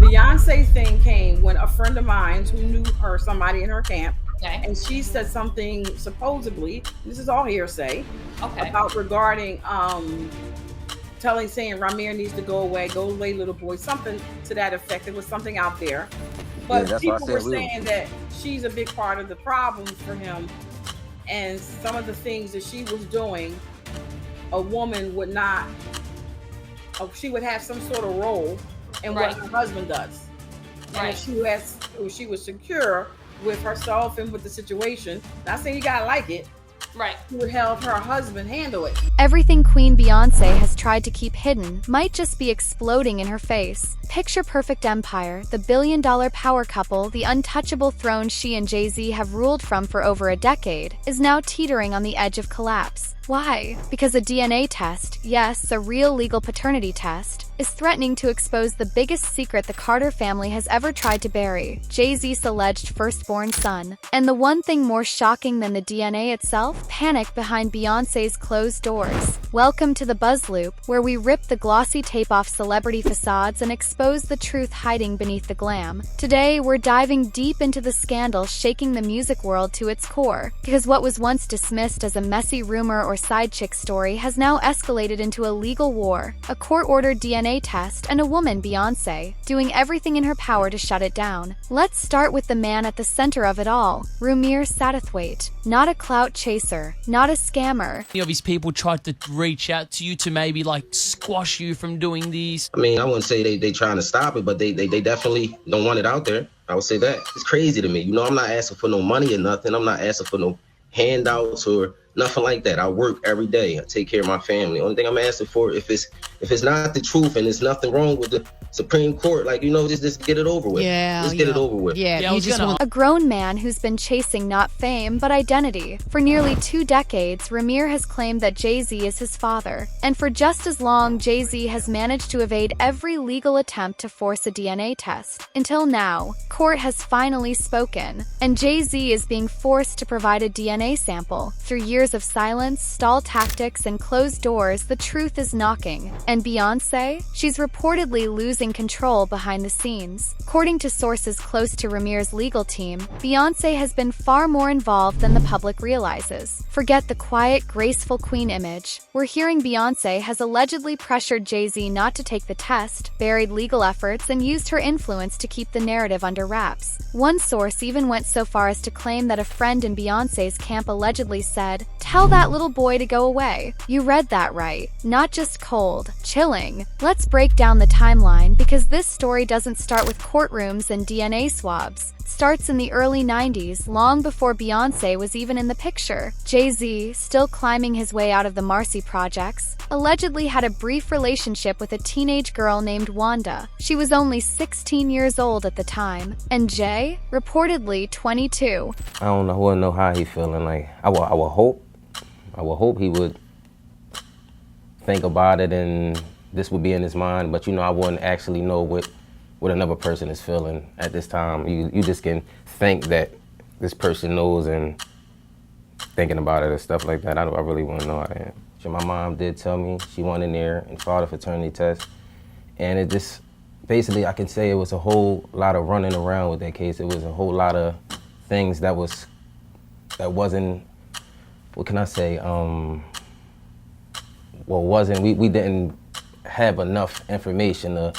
Beyonce thing came when a friend of mine who knew her, somebody in her camp, Okay. and she said something supposedly, this is all hearsay, Okay. about regarding saying Rymir needs to go away, little boy, something to that effect. It was something out there. Yeah, But that's why I people were said we. saying that she's a big part of the problem for him, and some of the things that she was doing, a woman would not, she would have some sort of role in Right. what her husband does. And Right. if she was secure with herself and with the situation, not saying you gotta like it, Right. she would help her husband handle it. Everything Queen Beyoncé has tried to keep hidden might just be exploding in her face. Picture-perfect empire, the billion-dollar power couple, the untouchable throne she and Jay-Z have ruled from for over a decade, is now teetering on the edge of collapse. Why? Because a DNA test, yes, a real legal paternity test, is threatening to expose the biggest secret the Carter family has ever tried to bury, Jay-Z's alleged firstborn son. And the one thing more shocking than the DNA itself? Panic behind Beyoncé's closed doors. Welcome to the Buzz Loop, where we rip the glossy tape off celebrity facades and expose the truth hiding beneath the glam. Today, we're diving deep into the scandal shaking the music world to its core, because what was once dismissed as a messy rumor or side chick story has now escalated into a legal war, a court-ordered DNA test, and a woman, Beyoncé, doing everything in her power to shut it down. Let's start with the man at the center of it all, Rymir Satterthwaite. Not a clout chaser, not a scammer. Any of his people tried to reach out to you to maybe like squash you from doing these? I mean, I wouldn't say they trying to stop it, but they definitely don't want it out there. I would say that. It's crazy to me. You know, I'm not asking for no money or nothing. I'm not asking for no handouts or nothing like that. I work every day. I take care of my family. Only thing I'm asking for, if it's not the truth and there's nothing wrong with the Supreme Court, like, you know, just get it over with. Yeah, just get it over with. Yeah, I you was just gonna want A grown man who's been chasing not fame, but identity. For nearly 2 decades, Rymir has claimed that Jay-Z is his father. And for just as long, Jay-Z has managed to evade every legal attempt to force a DNA test. Until now, court has finally spoken, and Jay-Z is being forced to provide a DNA sample. Through years of silence, stall tactics, and closed doors, the truth is knocking. And Beyoncé? She's reportedly losing control behind the scenes. According to sources close to Rymir's legal team, Beyoncé has been far more involved than the public realizes. Forget the quiet, graceful queen image. We're hearing Beyoncé has allegedly pressured Jay-Z not to take the test, buried legal efforts, and used her influence to keep the narrative under wraps. One source even went so far as to claim that a friend in Beyoncé's camp allegedly said, "Tell that little boy to go away." You read that right. Not just cold, chilling. Let's break down the timeline, because this story doesn't start with courtrooms and DNA swabs. It starts in the early 90s, long before Beyoncé was even in the picture. Jay-Z, still climbing his way out of the Marcy projects, allegedly had a brief relationship with a teenage girl named Wanda. She was only 16 years old at the time, and Jay, reportedly 22. I wouldn't know how he feeling. Like I would hope he would think about it and this would be in his mind. But you know, I wouldn't actually know what another person is feeling at this time. You just can think that this person knows and thinking about it and stuff like that. I really want to know how I am. So my mom did tell me she went in there and filed a fraternity test, and it just basically I can say it was a whole lot of running around with that case. It was a whole lot of things that wasn't, what can I say, we didn't have enough information to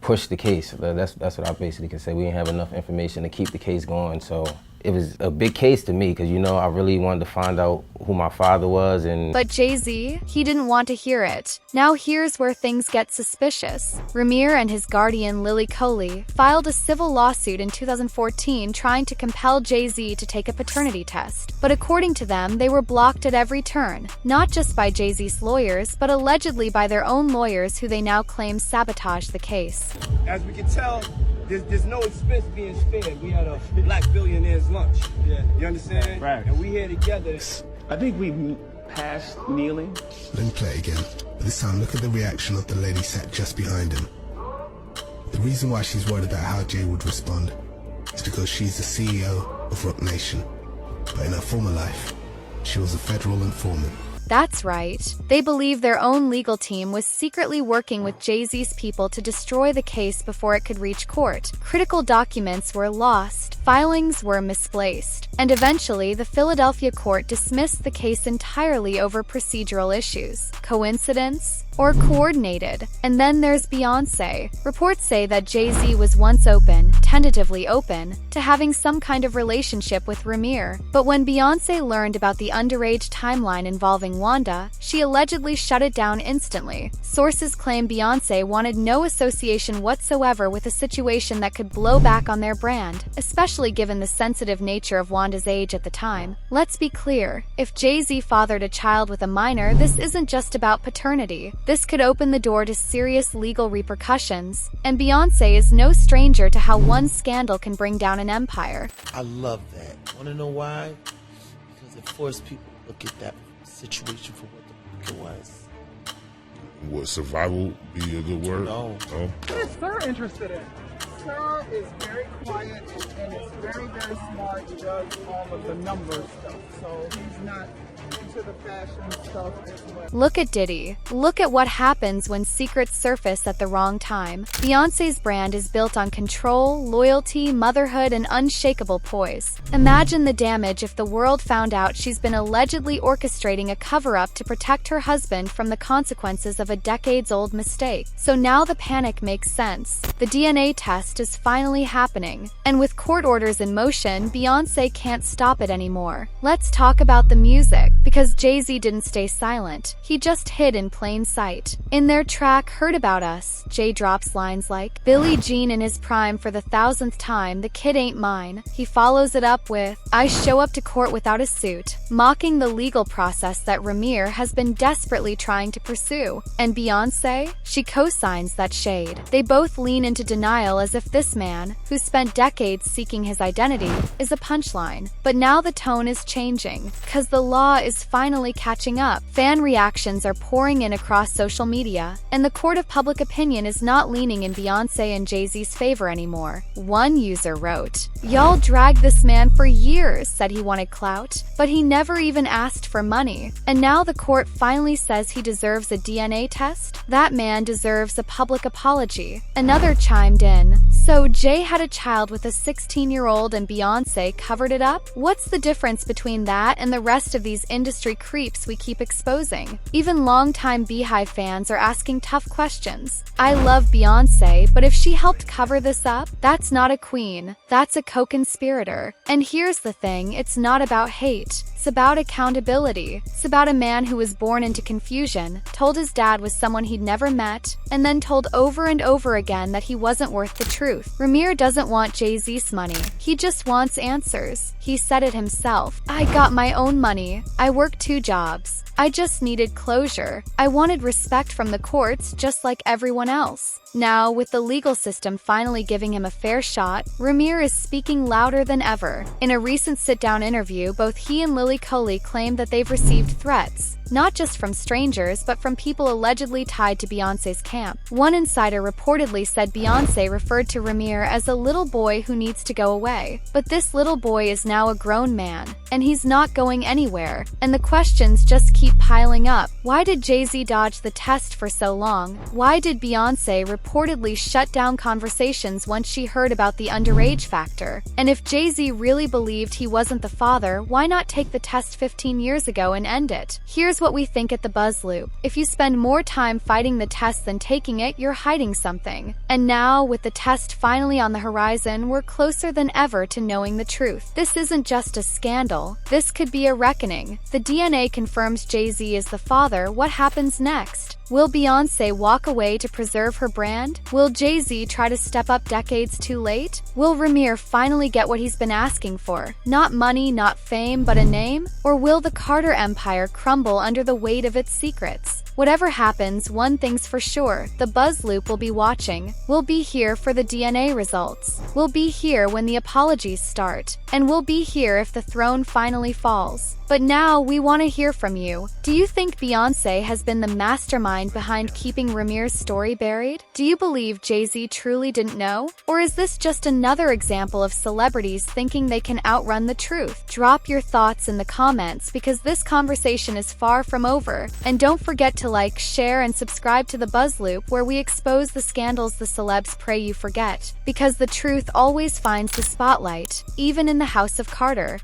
push the case. That's what I basically can say. We didn't have enough information to keep the case going. So it was a big case to me because, you know, I really wanted to find out who my father was. But Jay-Z, he didn't want to hear it. Now here's where things get suspicious. Rymir and his guardian Lily Coley filed a civil lawsuit in 2014 trying to compel Jay-Z to take a paternity test. But according to them, they were blocked at every turn, not just by Jay-Z's lawyers, but allegedly by their own lawyers who they now claim sabotaged the case. As we can tell, there's no expense being spared. We had a black billionaire's lunch. Yeah. You understand? Right. And we here together. I think we passed kneeling. Let me play it again. This time, look at the reaction of the lady sat just behind him. The reason why she's worried about how Jay would respond is because she's the CEO of Rock Nation. But in her former life, she was a federal informant. That's right. They believe their own legal team was secretly working with Jay-Z's people to destroy the case before it could reach court. Critical documents were lost, filings were misplaced, and eventually the Philadelphia court dismissed the case entirely over procedural issues. Coincidence? Or coordinated? And then there's Beyonce. Reports say that Jay-Z was once open, tentatively open, to having some kind of relationship with Rymir. But when Beyonce learned about the underage timeline involving Wanda, she allegedly shut it down instantly. Sources claim Beyonce wanted no association whatsoever with a situation that could blow back on their brand, especially given the sensitive nature of Wanda's age at the time. Let's be clear, if Jay-Z fathered a child with a minor, this isn't just about paternity. This could open the door to serious legal repercussions, and Beyonce is no stranger to how one scandal can bring down an empire. I love that. Want to know why? Because it forced people to look at that situation for what it was. Would survival be a good word? No. What is Sir interested in? Sir is very quiet and is very, very smart. He does all of the number stuff, so he's not into the fashion stuff as well. Look at Diddy. Look at what happens when secrets surface at the wrong time. Beyonce's brand is built on control, loyalty, motherhood, and unshakable poise. Imagine the damage if the world found out she's been allegedly orchestrating a cover-up to protect her husband from the consequences of a decades-old mistake. So now the panic makes sense. The DNA test is finally happening, and with court orders in motion, Beyonce can't stop it anymore. Let's talk about the music, because Jay-Z didn't stay silent. He just hid in plain sight. In their track Heard About Us, Jay drops lines like, "Billie Jean in his prime for the 1000th time, the kid ain't mine." He follows it up with, "I show up to court without a suit," mocking the legal process that Rymir has been desperately trying to pursue. And Beyonce? She co-signs that shade. They both lean into denial as if this man, who spent decades seeking his identity, is a punchline. But now the tone is changing, cause the law is finally catching up. Fan reactions are pouring in across social media, and the court of public opinion is not leaning in Beyonce and Jay-Z's favor anymore. One user wrote, "Y'all dragged this man for years, said he wanted clout, but he never even asked for money. And now the court finally says he deserves a DNA test? That man deserves a public apology." Another chimed in, "So Jay had a child with a 16-year-old and Beyonce covered it up? What's the difference between that and the rest of these industry creeps we keep exposing?" Even longtime Beehive fans are asking tough questions. I love Beyonce, but if she helped cover this up, that's not a queen, that's a co-conspirator. And here's the thing, it's not about hate. It's about accountability. It's about a man who was born into confusion, told his dad was someone he'd never met, and then told over and over again that he wasn't worth the truth. Rymir doesn't want Jay-Z's money. He just wants answers. He said it himself. "I got my own money. I worked 2 jobs. I just needed closure. I wanted respect from the courts just like everyone else." Now, with the legal system finally giving him a fair shot, Rymir is speaking louder than ever. In a recent sit-down interview, both he and Lily Coley claimed that they've received threats, not just from strangers, but from people allegedly tied to Beyonce's camp. One insider reportedly said Beyonce referred to Rymir as a little boy who needs to go away. But this little boy is now a grown man, and he's not going anywhere. And the questions just keep piling up. Why did Jay-Z dodge the test for so long? Why did Beyonce reportedly shut down conversations once she heard about the underage factor? And if Jay-Z really believed he wasn't the father, why not take the test 15 years ago and end it? Here's what we think at the Buzz Loop. If you spend more time fighting the test than taking it, you're hiding something. And now, with the test finally on the horizon, we're closer than ever to knowing the truth. This isn't just a scandal. This could be a reckoning. The DNA confirms Jay-Z is the father. What happens next? Will Beyonce walk away to preserve her brand? Will Jay-Z try to step up decades too late? Will Rymir finally get what he's been asking for? Not money, not fame, but a name? Or will the Carter empire crumble under the weight of its secrets? Whatever happens, one thing's for sure, the Buzz Loop will be watching. We'll be here for the DNA results. We'll be here when the apologies start. And we'll be here if the throne finally falls. But now, we want to hear from you. Do you think Beyonce has been the mastermind behind keeping Rymir's story buried? Do you believe Jay-Z truly didn't know? Or is this just another example of celebrities thinking they can outrun the truth? Drop your thoughts in the comments because this conversation is far from over. And don't forget to like, share, and subscribe to the Buzz Loop, where we expose the scandals the celebs pray you forget. Because the truth always finds the spotlight, even in the House of Carter.